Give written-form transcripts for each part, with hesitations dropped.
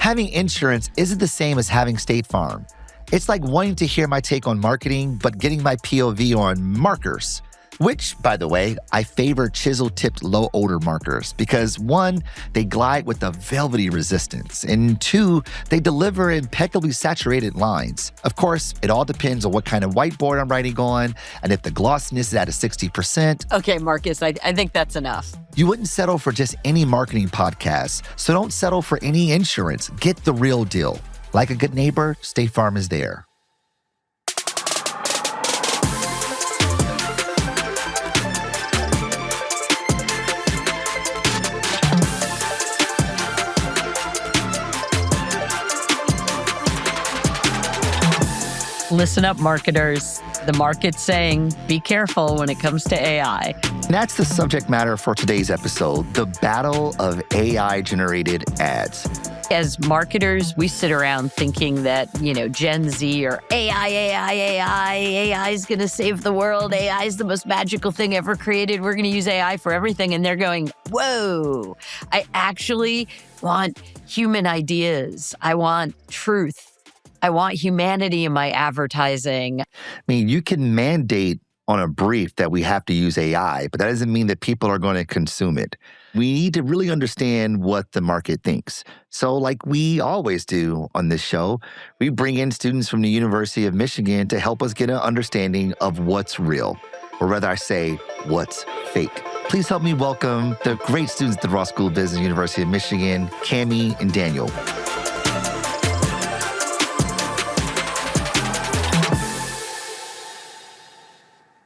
Having insurance isn't the same as having State Farm. It's like wanting to hear my take on marketing, but getting my POV on markers. Which, by the way, I favor chisel-tipped low-odor markers because 1, they glide with a velvety resistance, and 2, they deliver impeccably saturated lines. Of course, it all depends on what kind of whiteboard I'm writing on and if the glossiness is at a 60%. Okay, Marcus, I think that's enough. You wouldn't settle for just any marketing podcast, so don't settle for any insurance. Get the real deal. Like a good neighbor, State Farm is there. Listen up, marketers. The market's saying, be careful when it comes to AI. And that's the subject matter for today's episode, the battle of AI-generated ads. As marketers, we sit around thinking that, Gen Z or AI is going to save the world. AI is the most magical thing ever created. We're going to use AI for everything. And they're going, whoa, I actually want human ideas. I want truth. I want humanity in my advertising. I mean, you can mandate on a brief that we have to use AI, but that doesn't mean that people are going to consume it. We need to really understand what the market thinks. So like we always do on this show, we bring in students from the University of Michigan to help us get an understanding of what's real, or rather I say, what's fake. Please help me welcome the great students at the Ross School of Business, University of Michigan, Cammie and Daniel.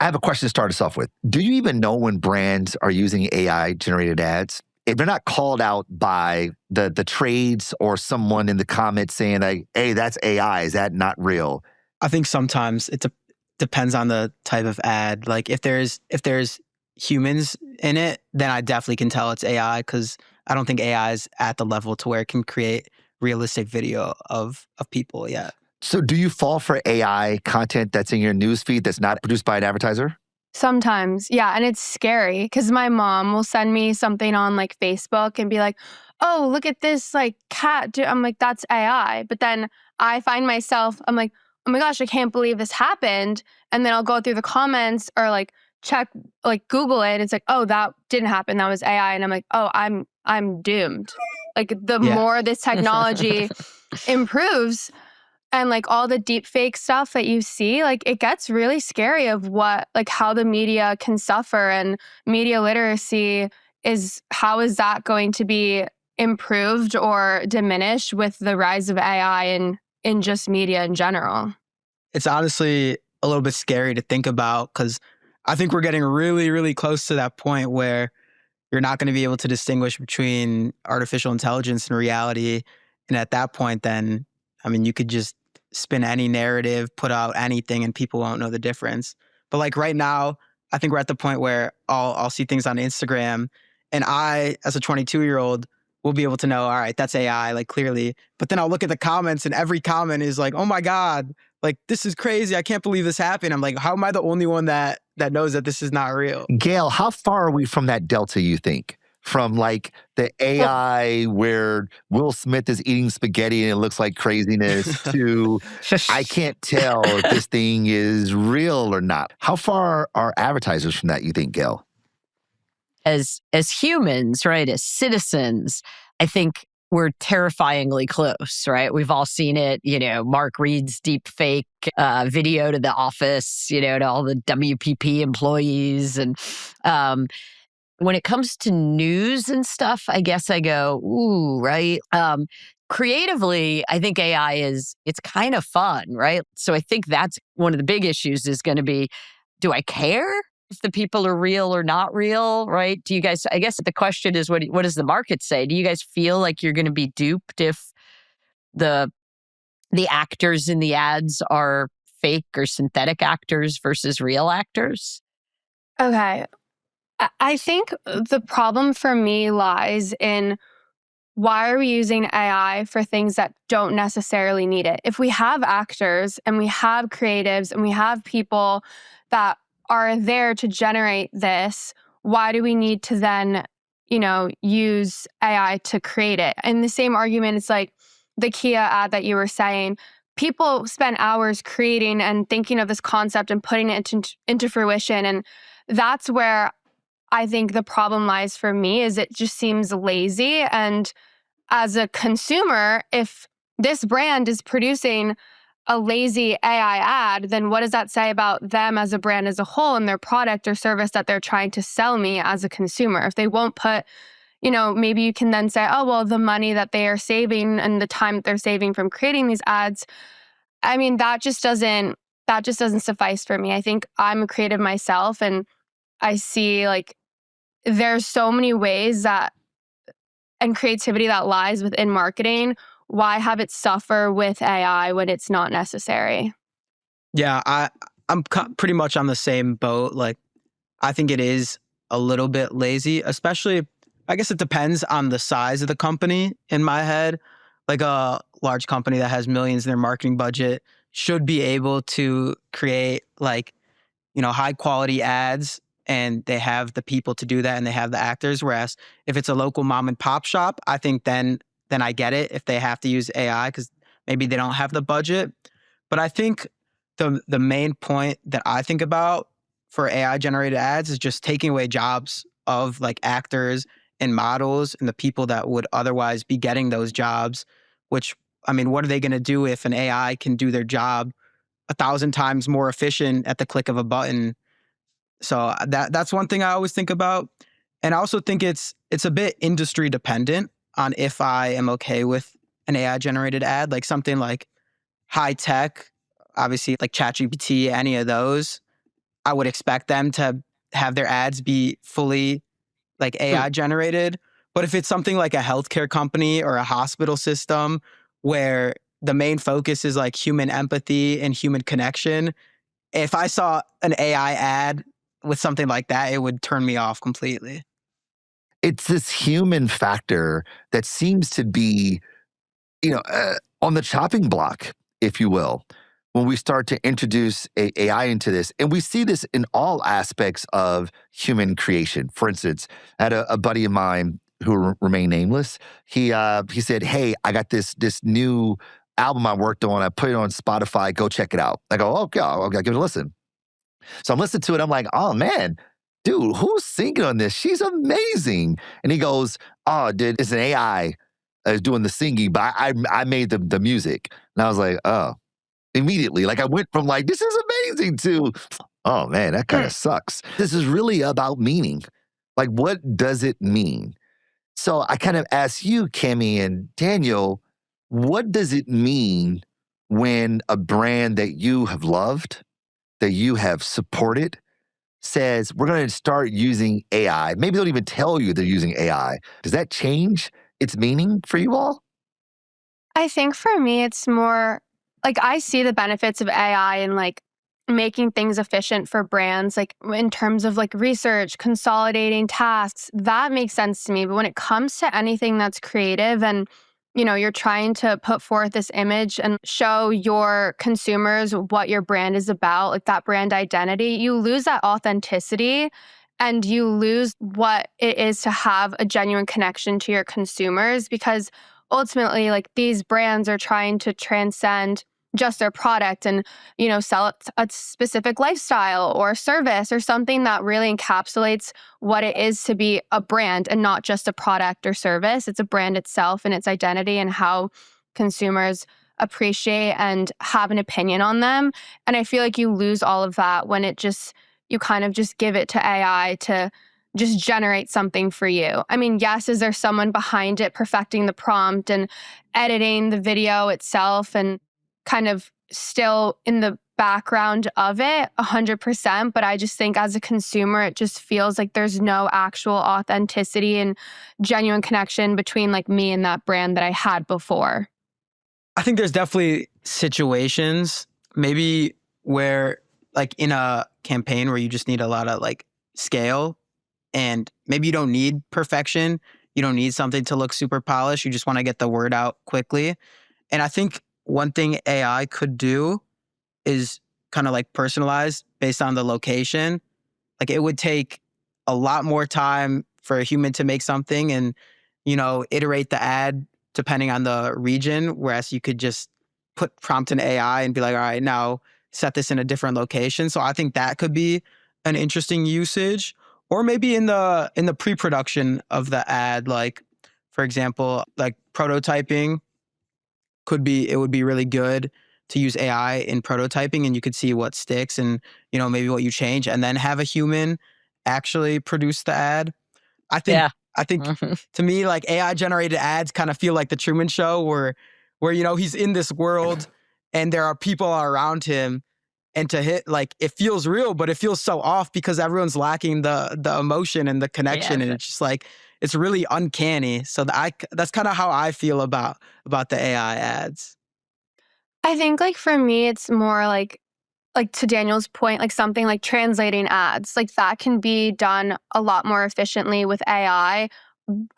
I have a question to start us off with. Do you even know when brands are using AI-generated ads? If they're not called out by the trades or someone in the comments saying, like, hey, that's AI, is that not real? I think sometimes it depends on the type of ad. Like if there's humans in it, then I definitely can tell it's AI because I don't think AI is at the level to where it can create realistic video of people yet. So do you fall for AI content that's in your newsfeed that's not produced by an advertiser? Sometimes, yeah. And it's scary because my mom will send me something on like Facebook and be like, oh, look at this like cat. I'm like, that's AI. But then I find myself, I'm like, oh my gosh, I can't believe this happened. And then I'll go through the comments or like check, like Google it. It's like, oh, that didn't happen. That was AI. And I'm like, oh, I'm doomed. Like more this technology improves, and like all the deep fake stuff that you see, like it gets really scary of how the media can suffer, and media literacy how is that going to be improved or diminished with the rise of AI in just media in general? It's honestly a little bit scary to think about because I think we're getting really, really close to that point where you're not going to be able to distinguish between artificial intelligence and reality. And at that point, then, I mean, you could just spin any narrative, put out anything, and people won't know the difference. But like right now, I think we're at the point where I'll see things on Instagram, and I, as a 22-year-old, will be able to know, all right, that's AI, like clearly. But then I'll look at the comments, and every comment is like, oh my God, like this is crazy. I can't believe this happened. I'm like, how am I the only one that knows that this is not real? Gayle, how far are we from that delta, you think? From like the AI where Will Smith is eating spaghetti and it looks like craziness to I can't tell if this thing is real or not. How far are advertisers from that, you think, Gayle? As humans, right, as citizens, I think we're terrifyingly close, right? We've all seen it, Mark Reed's deep fake video to The Office, to all the WPP employees. And when it comes to news and stuff, I guess I go, ooh, right? Creatively, I think AI it's kind of fun, right? So I think that's one of the big issues is going to be, do I care if the people are real or not real, right? Do you guys, I guess the question is, what does the market say? Do you guys feel like you're going to be duped if the actors in the ads are fake or synthetic actors versus real actors? Okay. I think the problem for me lies in why are we using AI for things that don't necessarily need it? If we have actors and we have creatives and we have people that are there to generate this, why do we need to then, use AI to create it? And the same argument is like, the Kia ad that you were saying, people spend hours creating and thinking of this concept and putting it into fruition. And that's where I think the problem lies for me, is it just seems lazy. And as a consumer, if this brand is producing a lazy AI ad, then what does that say about them as a brand as a whole and their product or service that they're trying to sell me as a consumer? If they won't put, maybe you can then say, oh, well, the money that they are saving and the time that they're saving from creating these ads, I mean, that just doesn't suffice for me. I think I'm a creative myself, and I see like there's so many ways and creativity that lies within marketing. Why have it suffer with AI when it's not necessary? Yeah, I'm pretty much on the same boat. Like, I think it is a little bit lazy, especially, I guess it depends on the size of the company in my head. Like a large company that has millions in their marketing budget should be able to create like, high quality ads, and they have the people to do that and they have the actors. Whereas if it's a local mom and pop shop, I think then I get it if they have to use AI because maybe they don't have the budget. But I think the main point that I think about for AI generated ads is just taking away jobs of like actors and models and the people that would otherwise be getting those jobs, which, I mean, what are they going to do if an AI can do their job 1,000 times more efficient at the click of a button? So that's one thing I always think about. And I also think it's a bit industry dependent on if I am okay with an AI generated ad, like something like high tech, obviously like ChatGPT, any of those. I would expect them to have their ads be fully like AI generated. But if it's something like a healthcare company or a hospital system where the main focus is like human empathy and human connection, if I saw an AI ad with something like that, it would turn me off completely. It's this human factor that seems to be, on the chopping block, if you will, when we start to introduce AI into this. And we see this in all aspects of human creation. For instance, I had a buddy of mine who remained nameless. He said, "Hey, I got this new album I worked on. I put it on Spotify. Go check it out." I go, "Okay, I'll give it a listen." So I'm listening to it. I'm like, "Oh man, dude, who's singing on this? She's amazing." And he goes, "Oh, dude, it's an AI doing the singing, but I made the music." And I was like, "Oh." Immediately, like I went from like, "This is amazing" to, "Oh man, that kind of sucks." This is really about meaning. Like, what does it mean? So I kind of ask you, Cami and Daniel, what does it mean when a brand that you have loved, that you have supported, says, "We're going to start using AI"? Maybe they'll even tell you they're using AI. Does that change its meaning for you all? I think for me, it's more like I see the benefits of AI and like making things efficient for brands, like in terms of like research, consolidating tasks, that makes sense to me. But when it comes to anything that's creative and you're trying to put forth this image and show your consumers what your brand is about, like that brand identity, you lose that authenticity and you lose what it is to have a genuine connection to your consumers, because ultimately, like these brands are trying to transcend just their product and, sell a specific lifestyle or service or something that really encapsulates what it is to be a brand and not just a product or service. It's a brand itself and its identity and how consumers appreciate and have an opinion on them. And I feel like you lose all of that when you kind of just give it to AI to just generate something for you. I mean, yes, is there someone behind it perfecting the prompt and editing the video itself and kind of still in the background of it 100%. But I just think as a consumer, it just feels like there's no actual authenticity and genuine connection between like me and that brand that I had before. I think there's definitely situations maybe where like in a campaign where you just need a lot of like scale and maybe you don't need perfection. You don't need something to look super polished. You just want to get the word out quickly. And I think one thing AI could do is kind of like personalize based on the location. Like it would take a lot more time for a human to make something and, iterate the ad depending on the region, whereas you could just prompt an AI and be like, all right, now set this in a different location. So I think that could be an interesting usage. Or maybe in the pre-production of the ad, like, for example, like prototyping it would be really good to use AI in prototyping, and you could see what sticks and, maybe what you change, and then have a human actually produce the ad. Yeah. I think to me, like, AI generated ads kind of feel like the Truman Show, where he's in this world and there are people around him, and to hit, like, it feels real, but it feels so off because everyone's lacking the emotion and the connection, and it's just like, it's really uncanny. So that's kind of how I feel about the AI ads. I think like for me, it's more like to Daniel's point, like something like translating ads, like that can be done a lot more efficiently with AI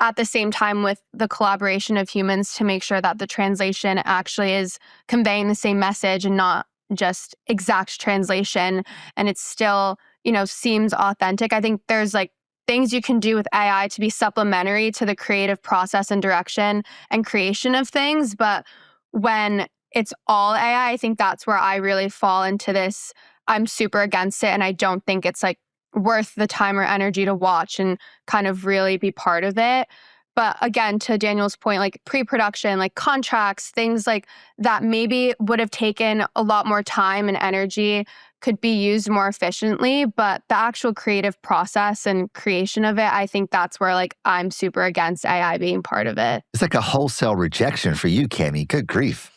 at the same time with the collaboration of humans to make sure that the translation actually is conveying the same message and not just exact translation. And it still, seems authentic. I think there's like things you can do with AI to be supplementary to the creative process and direction and creation of things. But when it's all AI, I think that's where I really fall into this. I'm super against it. And I don't think it's like worth the time or energy to watch and kind of really be part of it. But again, to Daniel's point, like pre-production, like contracts, things like that maybe would have taken a lot more time and energy could be used more efficiently. But the actual creative process and creation of it, I think that's where like I'm super against AI being part of it. It's like a wholesale rejection for you, Cammie. Good grief.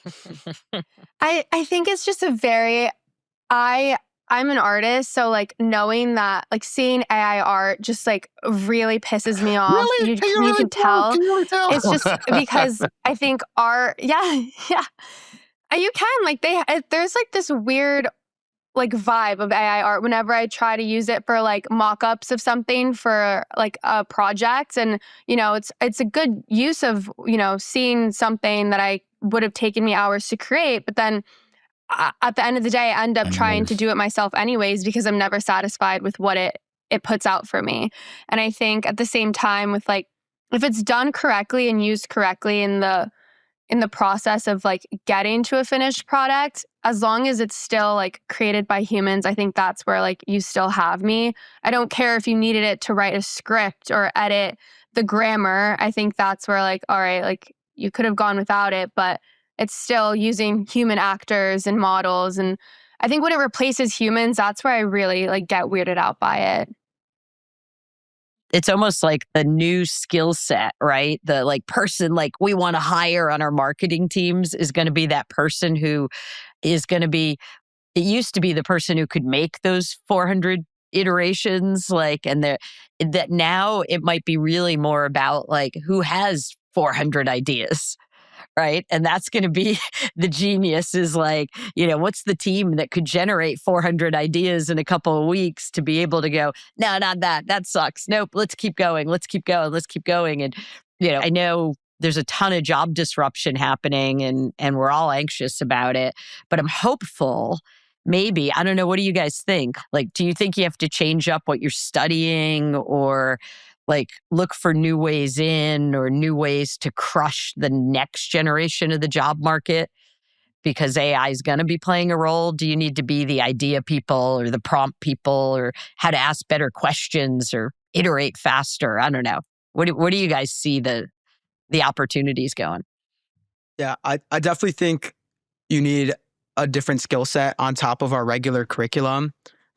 I think it's just I'm an artist, so like knowing that, like seeing AI art just like really pisses me off. Really? You Can you really can tell. Can you really tell? It's just because I think art, yeah, yeah. You can like there's like this weird like vibe of AI art whenever I try to use it for like mock-ups of something for like a project, and it's a good use of seeing something that I would have taken me hours to create, but then at the end of the day, I end up trying to do it myself anyways because I'm never satisfied with what it puts out for me. And I think at the same time with like, if it's done correctly and used correctly in the process of like getting to a finished product, as long as it's still like created by humans, I think that's where like you still have me. I don't care if you needed it to write a script or edit the grammar. I think that's where like, all right, like you could have gone without it, but it's still using human actors and models. And I think when it replaces humans, that's where I really like get weirded out by it. It's almost like the new skill set, right? The like person like we want to hire on our marketing teams is going to be that person who is going to be, it used to be the person who could make those 400 iterations, like, and that now it might be really more about like who has 400 ideas. Right. And that's going to be the genius is like, what's the team that could generate 400 ideas in a couple of weeks to be able to go, no, not that. That sucks. Nope. Let's keep going. Let's keep going. Let's keep going. And, I know there's a ton of job disruption happening and we're all anxious about it, but I'm hopeful. Maybe, I don't know. What do you guys think? Like, do you think you have to change up what you're studying or like look for new ways in or new ways to crush the next generation of the job market because AI is going to be playing a role? Do you need to be the idea people or the prompt people or how to ask better questions or iterate faster? I don't know. What do you guys see the opportunities going? Yeah, I definitely think you need a different skill set on top of our regular curriculum.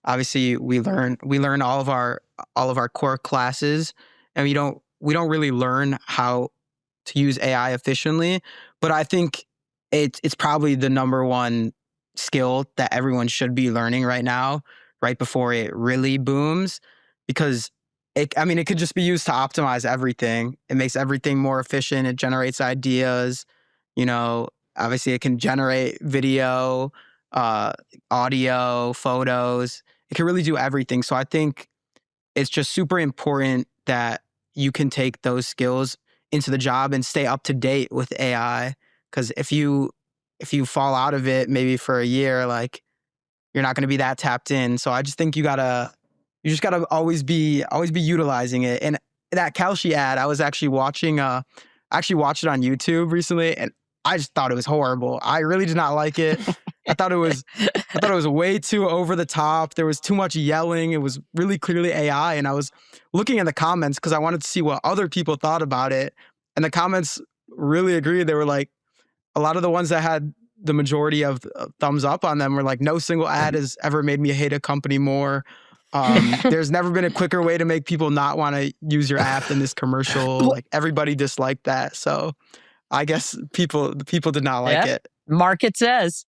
Obviously, we learn all of our core classes, and we don't really learn how to use AI efficiently. But I think it's probably the number one skill that everyone should be learning right now, right before it really booms, because it could just be used to optimize everything. It makes everything more efficient. It generates ideas. Obviously, it can generate video, audio, photos. It can really do everything. So I think it's just super important that you can take those skills into the job and stay up to date with AI. Because if you fall out of it maybe for a year, like you're not going to be that tapped in. So I just think you just gotta always be utilizing it. And that Kalshi ad, I was actually watching a I actually watched it on YouTube recently, and I just thought it was horrible. I really did not like it. I thought it was way too over the top. There was too much yelling. It was really clearly AI. And I was looking in the comments because I wanted to see what other people thought about it. And the comments really agreed. They were like, a lot of the ones that had the majority of thumbs up on them were like, no single ad has ever made me hate a company more. There's never been a quicker way to make people not want to use your app than this commercial. Like everybody disliked that. So I guess people did not like it. Market says.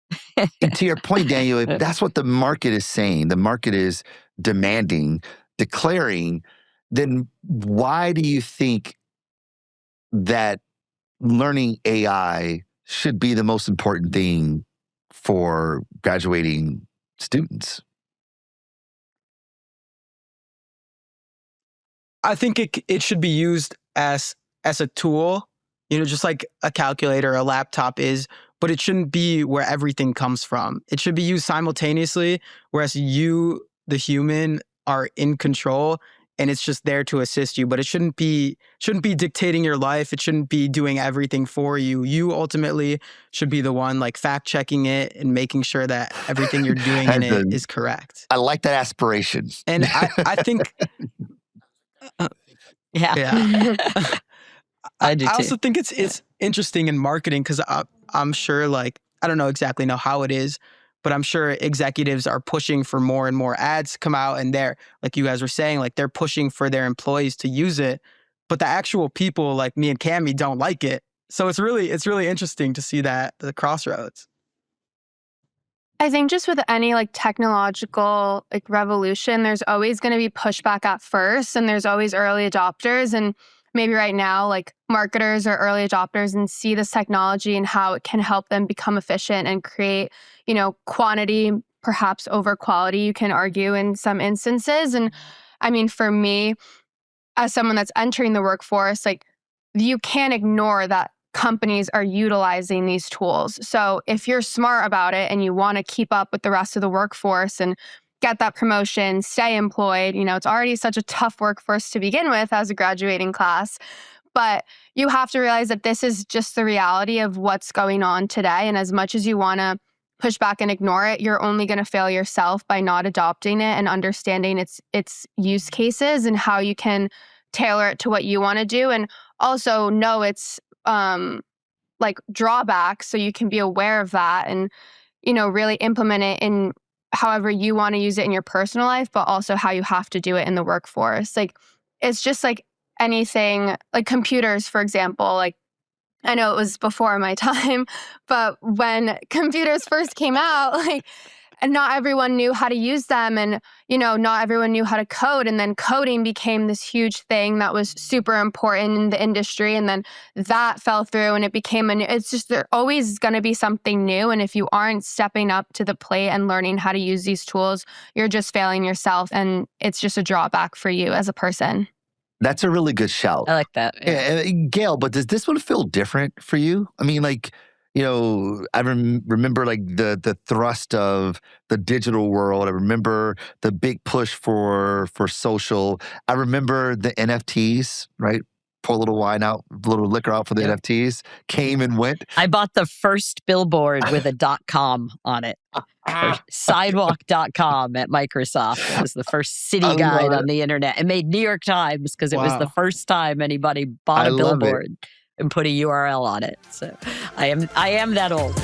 And to your point, Daniel, if that's what the market is saying, the market is demanding, declaring, then why do you think that learning AI should be the most important thing for graduating students? I think it should be used as a tool, just like a calculator or a laptop is, but it shouldn't be where everything comes from. It should be used simultaneously, whereas you, the human, are in control and it's just there to assist you. But it shouldn't be dictating your life. It shouldn't be doing everything for you. You ultimately should be the one like fact checking it and making sure that everything you're doing in it is correct. I like that aspiration. And I think Yeah. I do too. I also think it's interesting in marketing because I'm sure, like, I don't know exactly know how it is, but I'm sure executives are pushing for more and more ads to come out, and they're, like you guys were saying, like they're pushing for their employees to use it, but the actual people like me and Cammie don't like it. So it's really interesting to see that the crossroads. I think just with any like technological like revolution, there's always going to be pushback at first, and there's always early adopters. And maybe right now, like marketers are early adopters and see this technology and how it can help them become efficient and create, quantity perhaps over quality, you can argue in some instances. And I mean, for me, as someone that's entering the workforce, like you can't ignore that companies are utilizing these tools. So if you're smart about it and you want to keep up with the rest of the workforce and get that promotion, stay employed, it's already such a tough workforce to begin with as a graduating class. But you have to realize that this is just the reality of what's going on today. And as much as you want to push back and ignore it, you're only going to fail yourself by not adopting it and understanding its use cases and how you can tailor it to what you want to do. And also know its like drawbacks so you can be aware of that and, really implement it in however you want to use it in your personal life, but also how you have to do it in the workforce. Like, it's just like anything, like computers, for example. Like, I know it was before my time, but when computers first came out, like, and not everyone knew how to use them, and not everyone knew how to code, and then coding became this huge thing that was super important in the industry, and then that fell through and it became it's just there's always going to be something new, and if you aren't stepping up to the plate and learning how to use these tools, you're just failing yourself, and it's just a drawback for you as a person. That's a really good shout. I like that. Yeah. Gayle, but does this one feel different for you? I mean, like, I remember like the thrust of the digital world. I remember the big push for social. I remember the NFTs, right? Pour a little wine out, a little liquor out for the NFTs. Came and went. I bought the first billboard with a .com on it. Sidewalk.com at Microsoft. It was the first city guide on the internet. It made New York Times because it was the first time anybody bought a billboard and put a URL on it. So I am that old.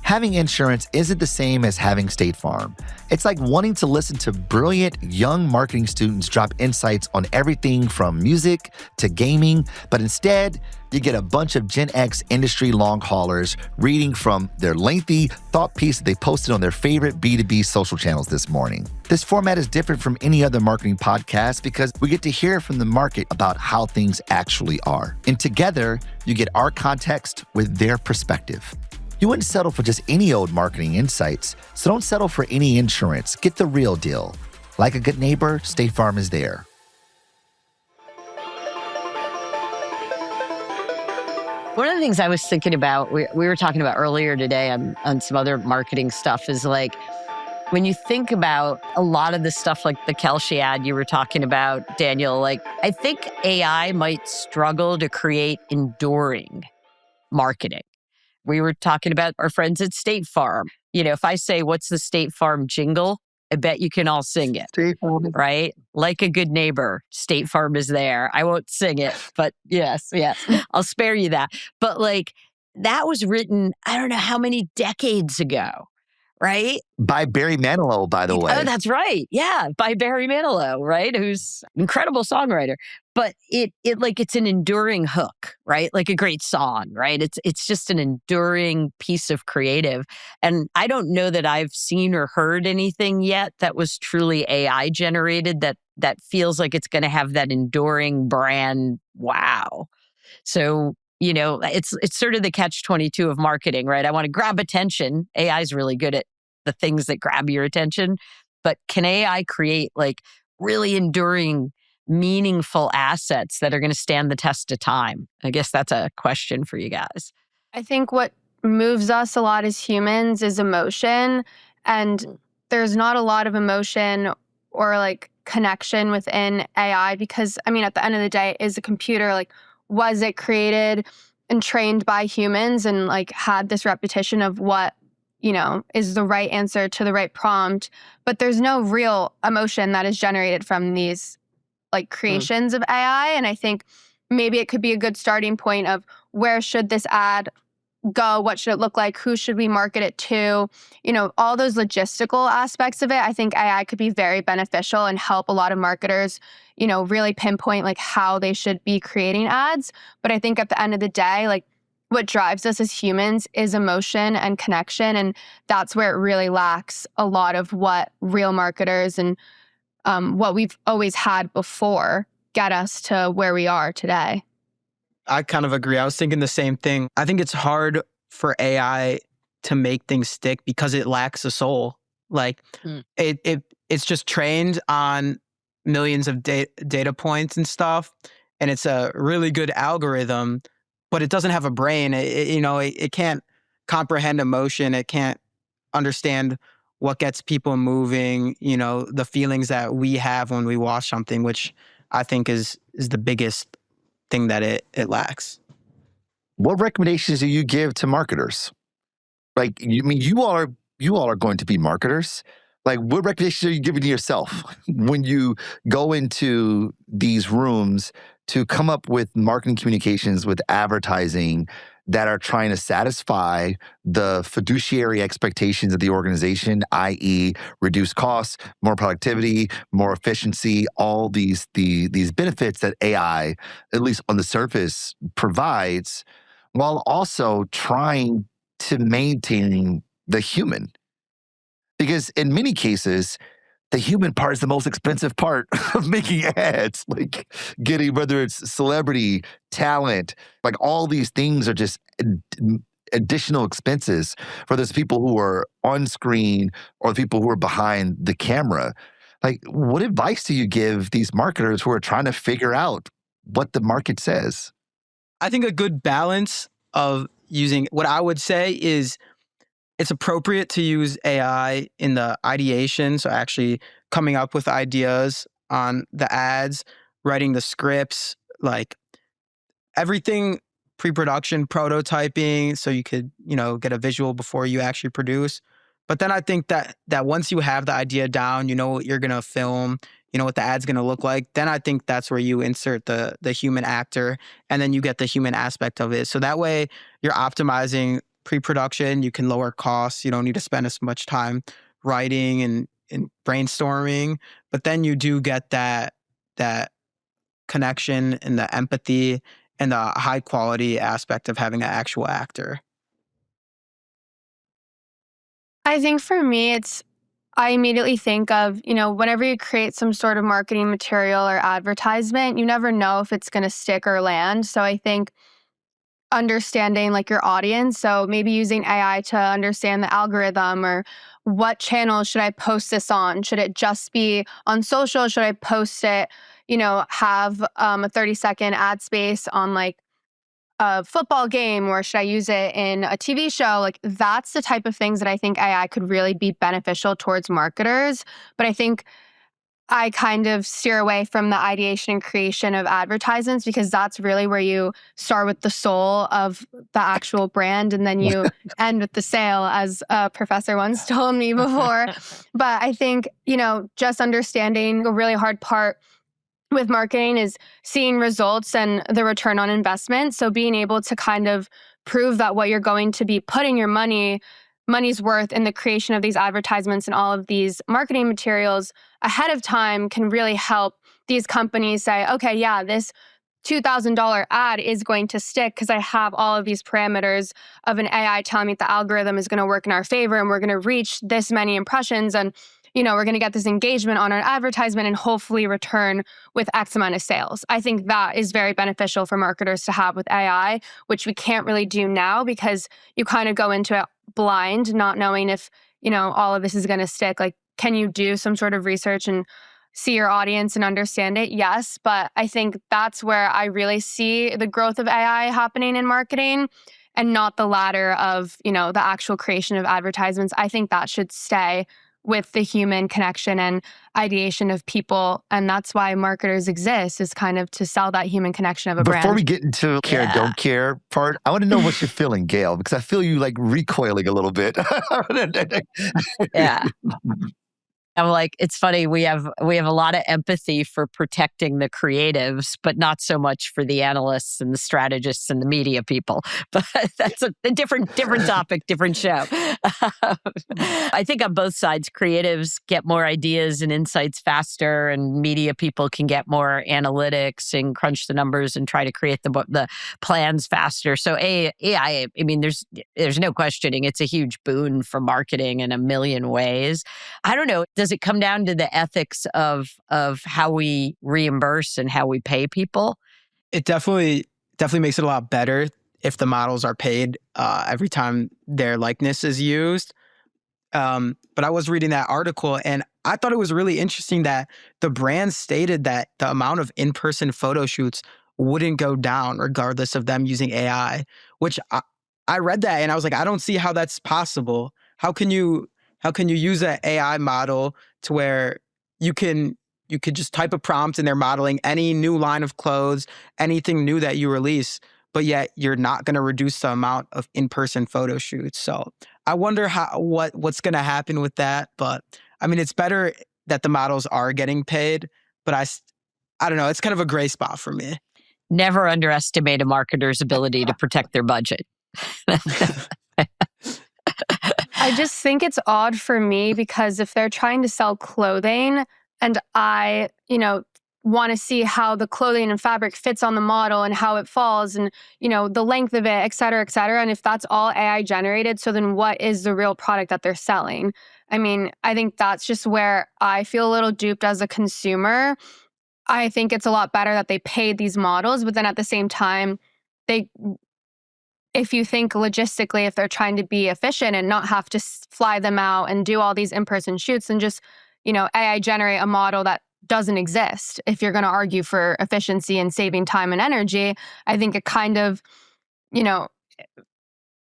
Having insurance isn't the same as having State Farm. It's like wanting to listen to brilliant young marketing students drop insights on everything from music to gaming, but instead, you get a bunch of Gen X industry long haulers reading from their lengthy thought piece that they posted on their favorite B2B social channels this morning. This format is different from any other marketing podcast because we get to hear from the market about how things actually are. And together, you get our context with their perspective. You wouldn't settle for just any old marketing insights, so don't settle for any insurance. Get the real deal. Like a good neighbor, State Farm is there. One of the things I was thinking about, we were talking about earlier today on some other marketing stuff, is like When you think about a lot of the stuff like the Kelshi ad you were talking about, Daniel, like I think AI might struggle to create enduring marketing. We were talking about our friends at State Farm. If I say, what's the State Farm jingle? I bet you can all sing it, Stay home. right? Like a good neighbor, State Farm is there. I won't sing it, but yes, I'll spare you that. But like that was written, I don't know how many decades ago, right? By Barry Manilow, by the Oh, way. that's right. Yeah, by Barry Manilow, right? Who's an incredible songwriter. But it's an enduring hook, right? Like a great song, right? It's just an enduring piece of creative. And I don't know that I've seen or heard anything yet that was truly AI generated that feels like it's going to have that enduring brand wow. So, it's sort of the catch-22 of marketing, right? I want to grab attention. AI is really good at the things that grab your attention, but can AI create like really enduring, meaningful assets that are going to stand the test of time? I guess that's a question for you guys. I think what moves us a lot as humans is emotion. And there's not a lot of emotion or like connection within AI because, I mean, at the end of the day, is a computer like, was it created and trained by humans and like had this repetition of what, is the right answer to the right prompt? But there's no real emotion that is generated from these like creations of AI. And I think maybe it could be a good starting point of where should this ad go? What should it look like? Who should we market it to? All those logistical aspects of it, I think AI could be very beneficial and help a lot of marketers, really pinpoint like how they should be creating ads. But I think at the end of the day, like what drives us as humans is emotion and connection. And that's where it really lacks a lot of what real marketers and what we've always had before get us to where we are today. I kind of agree. I was thinking the same thing. I think it's hard for AI to make things stick because it lacks a soul. Like it's just trained on millions of data points and stuff, and it's a really good algorithm, but it doesn't have a brain. It can't comprehend emotion. It can't understand what gets people moving. The feelings that we have when we watch something, which I think is the biggest thing that it lacks. What recommendations do you give to marketers? Like, you all are going to be marketers. Like, what recommendations are you giving to yourself when you go into these rooms to come up with marketing communications with advertising that are trying to satisfy the fiduciary expectations of the organization, i.e., reduce costs, more productivity, more efficiency, all these benefits that AI, at least on the surface, provides, while also trying to maintain the human. Because in many cases, the human part is the most expensive part of making ads, like getting, whether it's celebrity, talent, like all these things are just additional expenses for those people who are on screen or the people who are behind the camera. Like, what advice do you give these marketers who are trying to figure out what the market says? I think a good balance of using, what I would say is, it's appropriate to use AI in the ideation, so actually coming up with ideas on the ads, writing the scripts, like everything pre-production, prototyping, so you could, get a visual before you actually produce. But then I think that once you have the idea down, you know what you're gonna film, you know what the ad's gonna look like, then I think that's where you insert the human actor, and then you get the human aspect of it. So that way you're optimizing pre-production, you can lower costs, you don't need to spend as much time writing and brainstorming, but then you do get that connection and the empathy and the high quality aspect of having an actual actor. I think for me, I immediately think of, whenever you create some sort of marketing material or advertisement, you never know if it's going to stick or land. So I think understanding like your audience, so maybe using AI to understand the algorithm, or what channel should I post this on? Should it just be on social? Should I post it, have a 30-second ad space on like a football game, or should I use it in a TV show? Like, that's the type of things that I think AI could really be beneficial towards marketers. But I think I kind of steer away from the ideation and creation of advertisements, because that's really where you start with the soul of the actual brand and then you end with the sale, as a professor once told me before. But I think, just understanding the really hard part with marketing is seeing results and the return on investment. So being able to kind of prove that what you're going to be putting your money's worth in the creation of these advertisements and all of these marketing materials ahead of time can really help these companies say, okay, yeah, this $2,000 ad is going to stick because I have all of these parameters of an AI telling me the algorithm is going to work in our favor and we're going to reach this many impressions, and we're going to get this engagement on our advertisement and hopefully return with X amount of sales. I think that is very beneficial for marketers to have with AI, which we can't really do now because you kind of go into it blind, not knowing if, all of this is going to stick. Like, can you do some sort of research and see your audience and understand it? Yes. But I think that's where I really see the growth of AI happening in marketing, and not the latter of, the actual creation of advertisements. I think that should stay with the human connection and ideation of people. And that's why marketers exist, is kind of to sell that human connection of a brand. Before we get into care, don't care part, I want to know what you're feeling, Gayle, because I feel you like recoiling a little bit. Yeah. I'm like, it's funny. We have a lot of empathy for protecting the creatives, but not so much for the analysts and the strategists and the media people. But that's a different topic, different show. I think on both sides, creatives get more ideas and insights faster, and media people can get more analytics and crunch the numbers and try to create the plans faster. So AI, I mean, there's no questioning, it's a huge boon for marketing in a million ways. I don't know. Does it come down to the ethics of how we reimburse and how we pay people? It definitely makes it a lot better if the models are paid every time their likeness is used. But I was reading that article and I thought it was really interesting that the brand stated that the amount of in-person photo shoots wouldn't go down regardless of them using AI, which I read that and I was like, I don't see how that's possible. How can you use an AI model to where you could just type a prompt and they're modeling any new line of clothes, anything new that you release, but yet you're not going to reduce the amount of in-person photo shoots. So I wonder what's going to happen with that. But I mean, it's better that the models are getting paid, but I don't know. It's kind of a gray spot for me. Never underestimate a marketer's ability to protect their budget. I just think it's odd for me because if they're trying to sell clothing and I, want to see how the clothing and fabric fits on the model and how it falls and, the length of it, et cetera, et cetera. And if that's all AI generated, so then what is the real product that they're selling? I mean, I think that's just where I feel a little duped as a consumer. I think it's a lot better that they paid these models, but then at the same time, if you think logistically, if they're trying to be efficient and not have to fly them out and do all these in-person shoots and just, AI generate a model that doesn't exist. If you're going to argue for efficiency and saving time and energy, I think it kind of,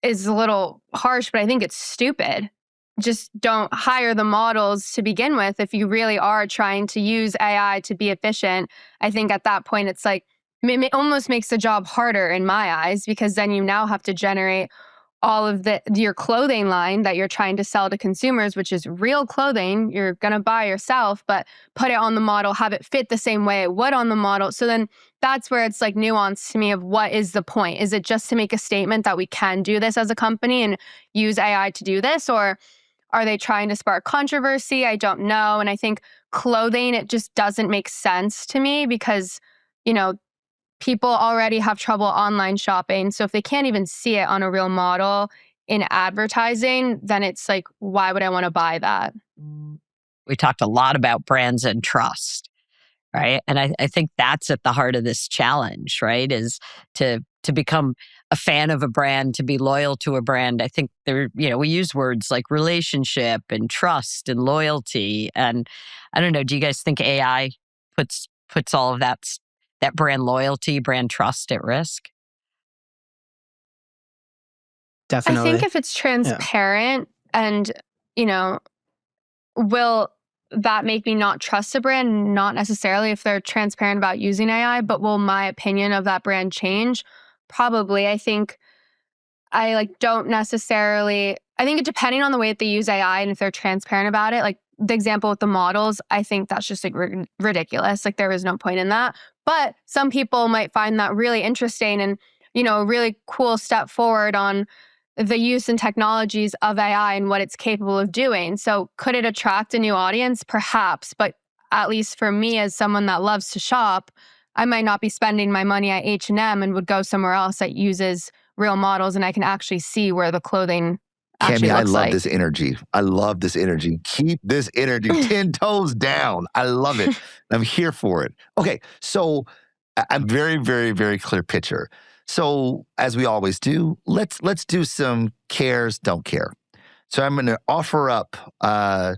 is a little harsh, but I think it's stupid. Just don't hire the models to begin with. If you really are trying to use AI to be efficient, I think at that point, it's like, it almost makes the job harder in my eyes, because then you now have to generate all of your clothing line that you're trying to sell to consumers, which is real clothing you're going to buy yourself, but put it on the model, have it fit the same way it would on the model. So then that's where it's like nuanced to me of what is the point? Is it just to make a statement that we can do this as a company and use AI to do this? Or are they trying to spark controversy? I don't know. And I think clothing, it just doesn't make sense to me because, people already have trouble online shopping. So if they can't even see it on a real model in advertising, then it's like, why would I want to buy that? We talked a lot about brands and trust, right? And I think that's at the heart of this challenge, right? Is to become a fan of a brand, to be loyal to a brand. I think we use words like relationship and trust and loyalty. And I don't know, do you guys think AI puts all of that brand loyalty, brand trust at risk? definitely. I think if it's transparent and, you know, will that make me not trust a brand? Not necessarily if they're transparent about using AI, but will my opinion of that brand change? Probably. I think I don't necessarily, I think depending on the way that they use AI and if they're transparent about it, like the example with the models, I think that's just ridiculous. Like there is no point in that. But some people might find that really interesting and, a really cool step forward on the use and technologies of AI and what it's capable of doing. So could it attract a new audience? Perhaps. But at least for me as someone that loves to shop, I might not be spending my money at H&M and would go somewhere else that uses real models and I can actually see where the clothing actually Cammy, I looks love like. this energy. I love this energy. Keep this energy 10 toes down. I love it. I'm here for it. Okay, so I'm very, very, very clear picture. So as we always do, let's do some cares, don't care. So I'm going to offer up a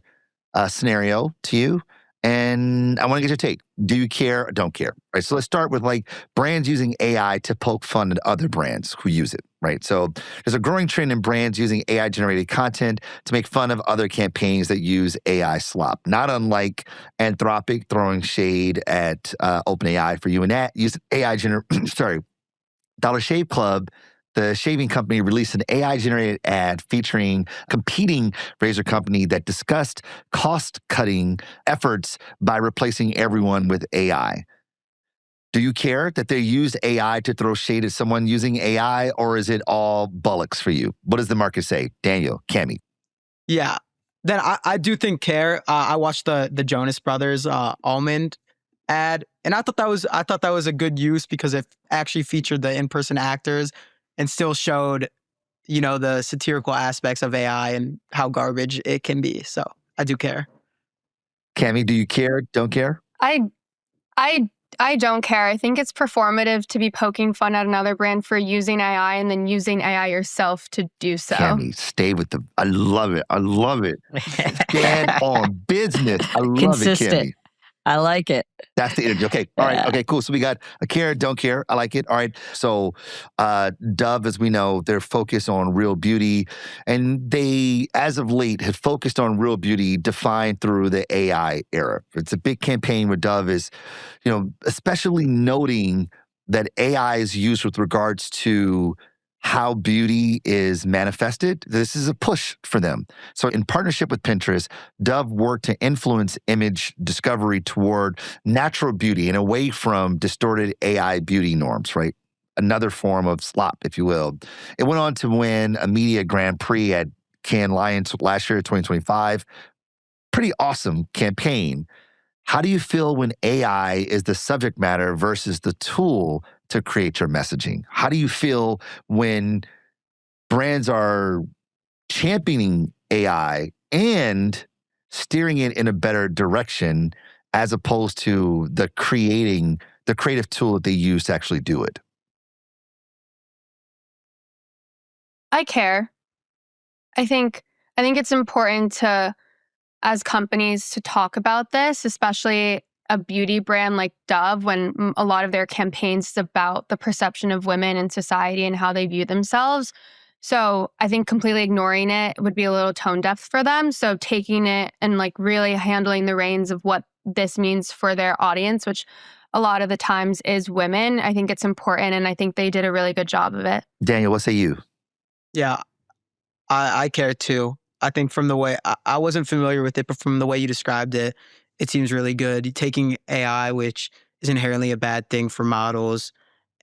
scenario to you, and I want to get your take. Do you care or don't care? Right. So let's start with brands using AI to poke fun at other brands who use it. Right. So there's a growing trend in brands using AI generated content to make fun of other campaigns that use AI slop. Not unlike Anthropic throwing shade at OpenAI for using AI sorry. Dollar Shave Club, the shaving company, released an AI-generated ad featuring competing razor company that discussed cost-cutting efforts by replacing everyone with AI. Do you care that they used AI to throw shade at someone using AI, or is it all bollocks for you? What does the market say? Daniel, Cammy. Yeah. Then I do think care. I watched the Jonas Brothers almond ad, and I thought that was a good use because it actually featured the in-person actors and still showed, the satirical aspects of AI and how garbage it can be. So I do care. Cammy, do you care? Don't care? I don't care. I think it's performative to be poking fun at another brand for using AI and then using AI yourself to do so. Cammy, stay with I love it. I love it. Stand on business. I love Consistent. it, Cammy. I like it. That's the energy. Okay. All right. Okay, cool. So we got a care, don't care. I like it. All right. So Dove, as we know, they're focused on real beauty. And they, as of late, have focused on real beauty defined through the AI era. It's a big campaign where Dove is, especially noting that AI is used with regards to how beauty is manifested. This is a push for them. So in partnership with Pinterest, Dove worked to influence image discovery toward natural beauty and away from distorted AI beauty norms, right? Another form of slop, if you will. It went on to win a media Grand Prix at Cannes Lions last year, 2025. Pretty awesome campaign. How do you feel when AI is the subject matter versus the tool to create your messaging? How do you feel when brands are championing AI and steering it in a better direction as opposed to the creative tool that they use to actually do it? I care. I think it's important to, as companies, to talk about this, especially a beauty brand like Dove, when a lot of their campaigns is about the perception of women in society and how they view themselves. So I think completely ignoring it would be a little tone deaf for them. So taking it and really handling the reins of what this means for their audience, which a lot of the times is women, I think it's important. And I think they did a really good job of it. Daniel, what say you? Yeah, I care too. I think from the way, I wasn't familiar with it, but from the way you described it, it seems really good. You're taking AI, which is inherently a bad thing for models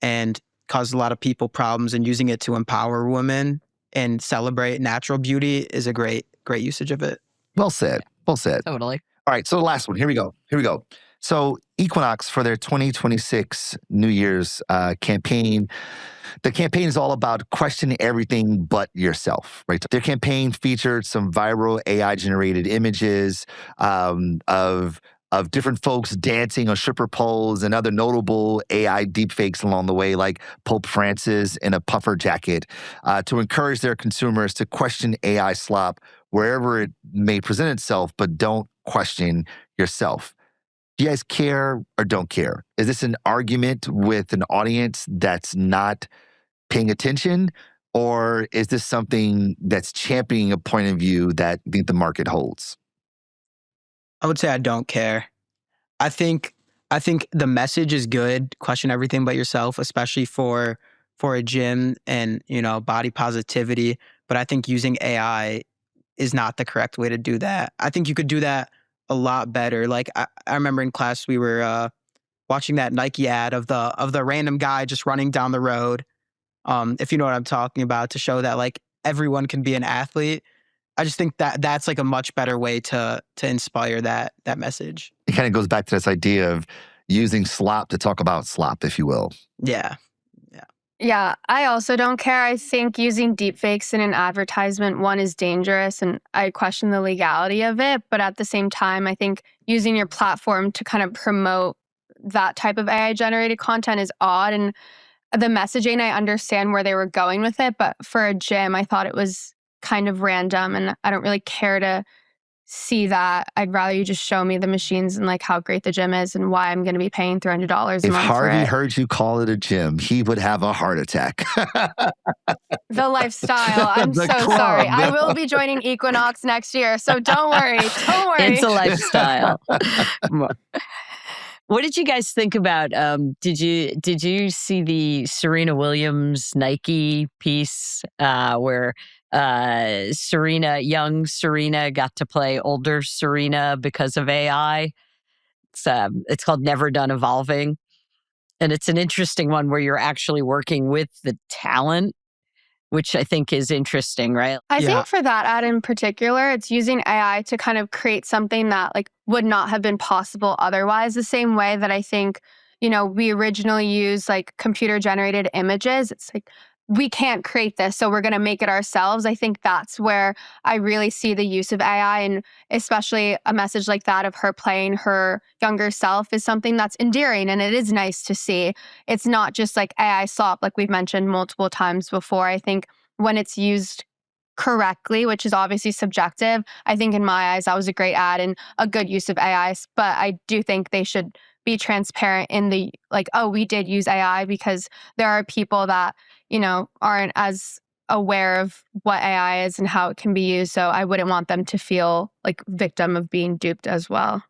and causes a lot of people problems, and using it to empower women and celebrate natural beauty is a great usage of it. Well said. Well said. Totally. All right, so the last one. Here we go. So Equinox, for their 2026 New Year's campaign, the campaign is all about questioning everything but yourself, right? Their campaign featured some viral AI-generated images of different folks dancing on stripper poles and other notable AI deepfakes along the way, like Pope Francis in a puffer jacket, to encourage their consumers to question AI slop wherever it may present itself, but don't question yourself. Do you guys care or don't care? Is this an argument with an audience that's not paying attention? Or is this something that's championing a point of view that the market holds? I would say I don't care. I think the message is good. Question everything but yourself, especially for a gym and body positivity. But I think using AI is not the correct way to do that. I think you could do that a lot better. Like I remember in class we were watching that Nike ad of the random guy just running down the road. If you know what I'm talking about, to show that like everyone can be an athlete. I just think that that's like a much better way to inspire that message. It kind of goes back to this idea of using slop to talk about slop, if you will. Yeah. Yeah, I also don't care. I think using deepfakes in an advertisement, one, is dangerous, and I question the legality of it. But at the same time, I think using your platform to kind of promote that type of AI generated content is odd. And the messaging, I understand where they were going with it. But for a gym, I thought it was kind of random, and I don't really care to see that. I'd rather you just show me the machines and like how great the gym is and why I'm going to be paying $300 a If month for Harvey it. heard you call it a gym, he would have a heart attack. The lifestyle. I'm The so sorry. club. I will be joining Equinox next year, so don't worry. Don't worry. It's a lifestyle. What did you guys think about? Did you see the Serena Williams Nike piece where young Serena got to play older Serena because of AI? It's called Never Done Evolving, and it's an interesting one where you're actually working with the talent, which I think is interesting, right? I Yeah. think for that ad in particular, it's using AI to kind of create something that like would not have been possible otherwise. The same way that I think, we originally use like computer generated images. It's like, we can't create this, so we're going to make it ourselves. I think that's where I really see the use of AI, and especially a message like that of her playing her younger self is something that's endearing, and it is nice to see. It's not just like AI slop, like we've mentioned multiple times before. I think when it's used correctly, which is obviously subjective, I think in my eyes that was a great ad and a good use of AI. But I do think they should be transparent in the like, oh, we did use AI, because there are people that, aren't as aware of what AI is and how it can be used. So I wouldn't want them to feel like victim of being duped as well.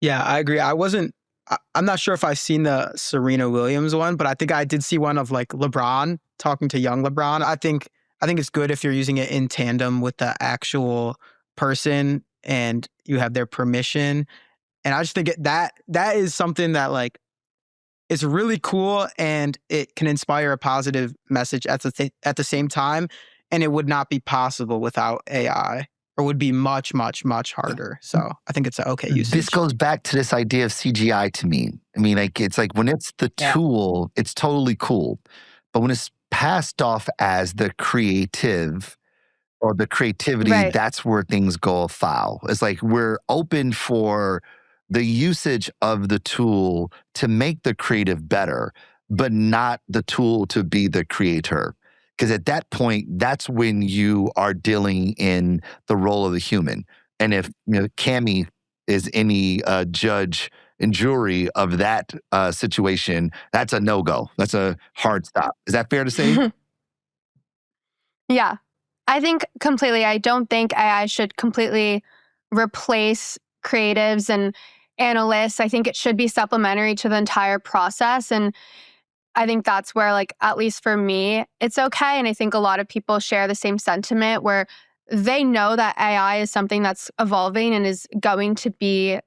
Yeah, I agree. I'm not sure if I've seen the Serena Williams one, but I think I did see one of like LeBron talking to young LeBron. I think it's good if you're using it in tandem with the actual person and you have their permission. And I just think that is something that like is really cool, and it can inspire a positive message at the same time. And it would not be possible without AI, or would be much, much, much harder. So I think it's an okay usage. This goes back to this idea of CGI to me. I mean, like it's like when it's the tool, it's totally cool. But when it's passed off as the creative or the creativity, Right. that's where things go afoul. It's like we're open for the usage of the tool to make the creative better, but not the tool to be the creator. Because at that point, that's when you are dealing in the role of the human. And if Cammie is any judge and jury of that situation, that's a no-go. That's a hard stop. Is that fair to say? Yeah, I think completely. I don't think AI should completely replace creatives and analysts. I think it should be supplementary to the entire process. And I think that's where, like, at least for me, it's okay. And I think a lot of people share the same sentiment where they know that AI is something that's evolving and is going to be,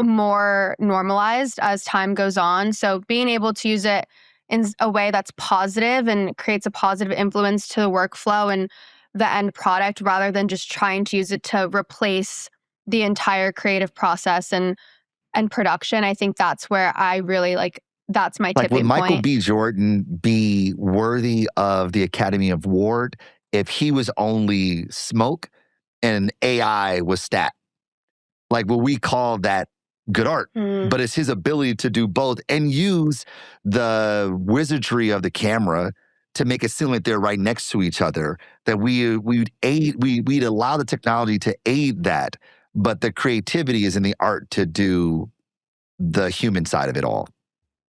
more normalized as time goes on. So being able to use it in a way that's positive and creates a positive influence to the workflow and the end product, rather than just trying to use it to replace the entire creative process and production. I think that's where I really that's my Like, would tipping Michael point. B. Jordan be worthy of the Academy Award if he was only smoke and AI was stat? Like, will we call that good art? But it's his ability to do both and use the wizardry of the camera to make it seem like they're right next to each other. That we'd allow the technology to aid that, but the creativity is in the art to do the human side of it all.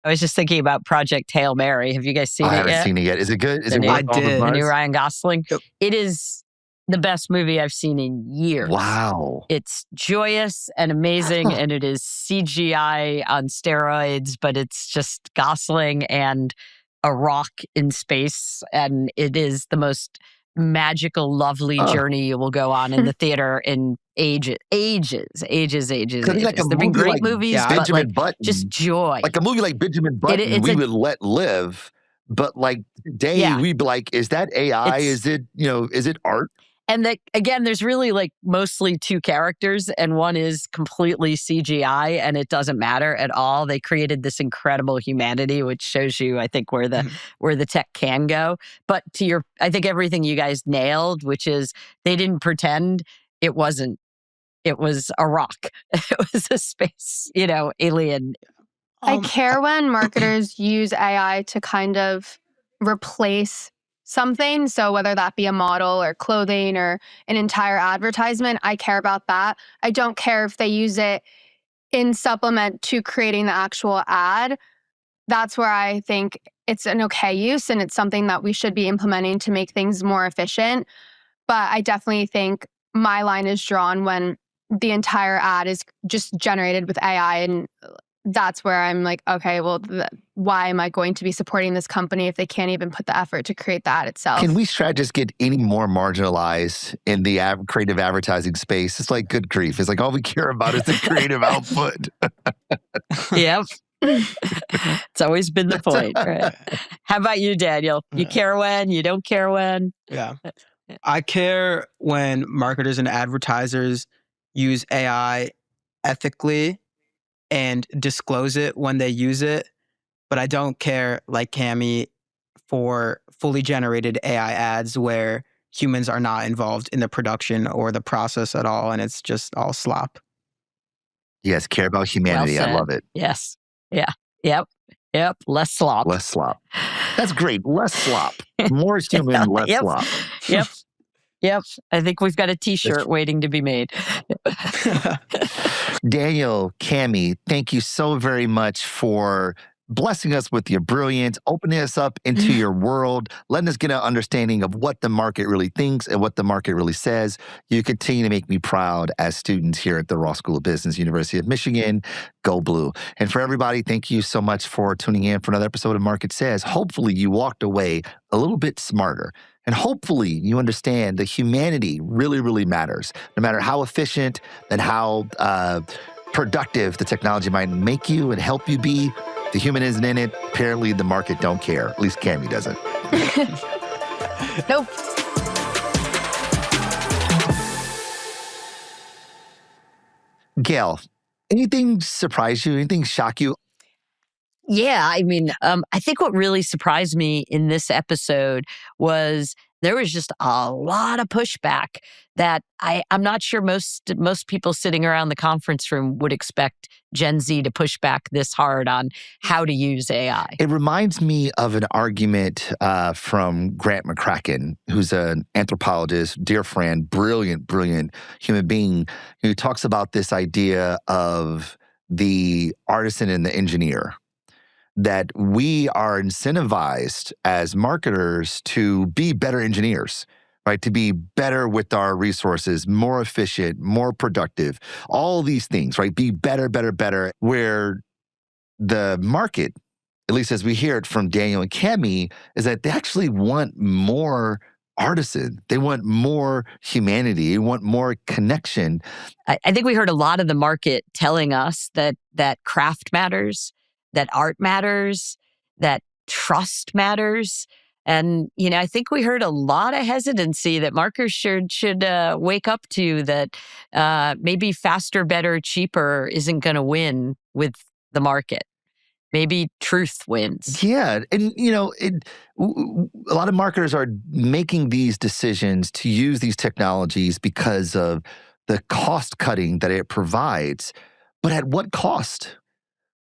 I was just thinking about Project Hail Mary. Have you guys seen I it haven't yet? seen it yet. Is it good? Is The it new- worth I all the did. The new buzz? Ryan Gosling. Yep. It is the best movie I've seen in years. Wow. It's joyous and amazing, Huh. and it is CGI on steroids, but it's just Gosling and a rock in space. And it is the most magical, lovely Oh. journey you will go on in the theater in ages. Could be like a There've been movie great like movies, Yeah, but Benjamin like Button. just joy. Like a movie like Benjamin Button, it's we a- would let live. But like today, Yeah. we'd be like, is that AI? It's- Is it, is it art? And that, again, there's really like mostly two characters, and one is completely CGI, and it doesn't matter at all. They created this incredible humanity, which shows you, I think, where the tech can go. But I think everything you guys nailed, which is they didn't pretend it wasn't. It was a rock. It was a space, alien. I care when marketers use AI to kind of replace something. So whether that be a model or clothing or an entire advertisement, I care about that. I don't care if they use it in supplement to creating the actual ad. That's where I think it's an okay use, and it's something that we should be implementing to make things more efficient. But I definitely think my line is drawn when the entire ad is just generated with AI, and that's where I'm like, okay, well, why am I going to be supporting this company if they can't even put the effort to create the ad itself? Can we strategists get any more marginalized in the creative advertising space? It's like, good grief. It's like all we care about is the creative output. Yep. It's always been the point, right? How about you, Daniel? You care when, you don't care when? Yeah. I care when marketers and advertisers use AI ethically and disclose it when they use it. But I don't care, like Cami, for fully generated AI ads where humans are not involved in the production or the process at all, and it's just all slop. Yes, care about humanity. Well I said. love it. Yes. Yeah. Yep. Less slop. Less slop. That's great. Less slop. More human, less Yep. slop. Yep. I think we've got a t-shirt waiting to be made. Daniel, Cami, thank you so very much for blessing us with your brilliance, opening us up into your world, letting us get an understanding of what the market really thinks and what the market really says. You continue to make me proud as students here at the Ross School of Business, University of Michigan. Go Blue. And for everybody, thank you so much for tuning in for another episode of Market Says. Hopefully you walked away a little bit smarter. And hopefully you understand that humanity really, really matters. No matter how efficient and how productive the technology might make you and help you be, the human isn't in it. Apparently the market don't care. At least Cami doesn't. Nope. Gayle, anything surprise you? Anything shock you? Yeah, I mean, I think what really surprised me in this episode was there was just a lot of pushback that I'm not sure most people sitting around the conference room would expect Gen Z to push back this hard on how to use AI. It reminds me of an argument from Grant McCracken, who's an anthropologist, dear friend, brilliant human being, who talks about this idea of the artisan and the engineer. That we are incentivized as marketers to be better engineers, right? To be better with our resources, more efficient, more productive, all these things, right? Be better, where the market, at least as we hear it from Daniel and Cami, is that they actually want more artisan. They want more humanity. They want more connection. I think we heard a lot of the market telling us that craft matters, that art matters, that trust matters. And, I think we heard a lot of hesitancy that marketers should wake up to that maybe faster, better, cheaper isn't going to win with the market. Maybe truth wins. Yeah. And, a lot of marketers are making these decisions to use these technologies because of the cost cutting that it provides. But at what cost?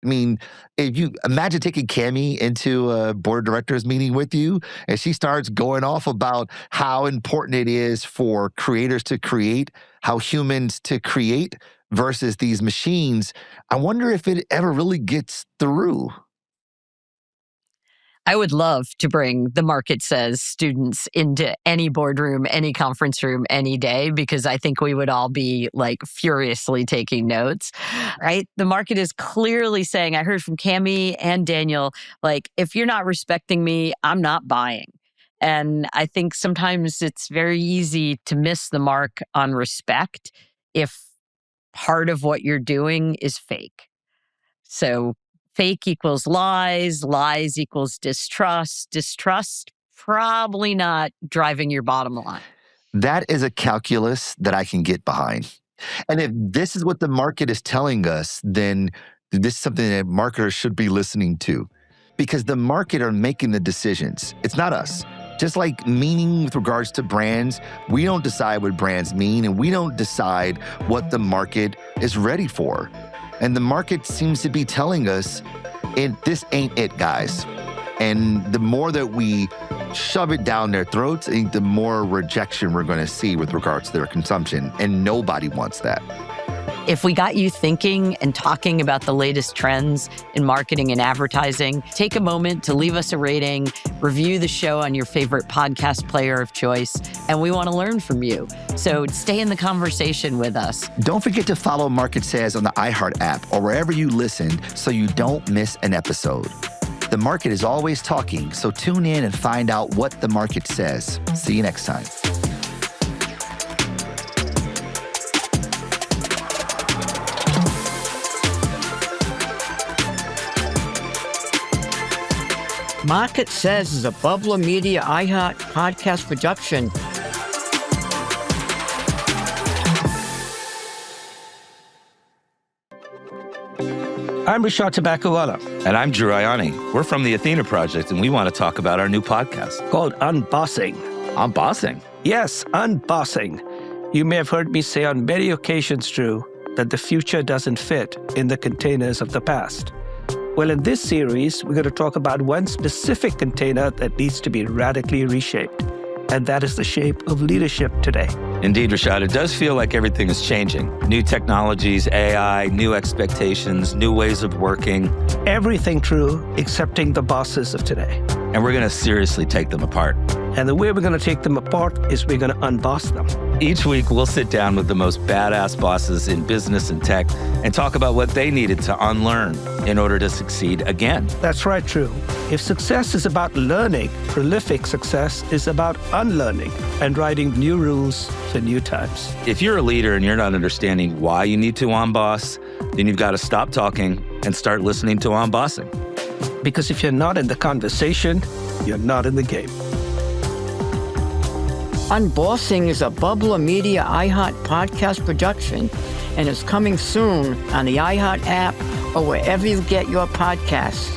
I mean, if you imagine taking Cami into a board of directors meeting with you, and she starts going off about how important it is for creators to create, how humans to create versus these machines, I wonder if it ever really gets through. I would love to bring the Market Says students into any boardroom, any conference room, any day, because I think we would all be like furiously taking notes, right? The market is clearly saying, I heard from Cami and Daniel, like, if you're not respecting me, I'm not buying. And I think sometimes it's very easy to miss the mark on respect if part of what you're doing is fake. So fake equals lies, lies equals distrust, distrust probably not driving your bottom line. That is a calculus that I can get behind. And if this is what the market is telling us, then this is something that marketers should be listening to, because the market are making the decisions. It's not us. Just like meaning with regards to brands, we don't decide what brands mean, and we don't decide what the market is ready for. And the market seems to be telling us, this ain't it, guys. And the more that we shove it down their throats, I think the more rejection we're going to see with regards to their consumption. And nobody wants that. If we got you thinking and talking about the latest trends in marketing and advertising, take a moment to leave us a rating, review the show on your favorite podcast player of choice, and we want to learn from you. So stay in the conversation with us. Don't forget to follow Market Says on the iHeart app or wherever you listen so you don't miss an episode. The market is always talking, so tune in and find out what the market says. See you next time. Market Says is a Bubbler Media iHeart podcast production. I'm Rishad Tabakawala. And I'm Drew Ayani. We're from the Athena Project, and we want to talk about our new podcast. Called Unbossing. Unbossing? Yes, Unbossing. You may have heard me say on many occasions, Drew, that the future doesn't fit in the containers of the past. Well, in this series, we're going to talk about one specific container that needs to be radically reshaped, and that is the shape of leadership today. Indeed, Rashad, it does feel like everything is changing. New technologies, AI, new expectations, new ways of working. Everything true, excepting the bosses of today. And we're going to seriously take them apart. And the way we're going to take them apart is we're going to unboss them. Each week, we'll sit down with the most badass bosses in business and tech and talk about what they needed to unlearn in order to succeed again. That's right, Drew. If success is about learning, prolific success is about unlearning and writing new rules for new times. If you're a leader and you're not understanding why you need to unboss, then you've got to stop talking and start listening to Unbossing. Because if you're not in the conversation, you're not in the game. Unbossing is a Bubbler Media iHeart podcast production and is coming soon on the iHeart app or wherever you get your podcasts.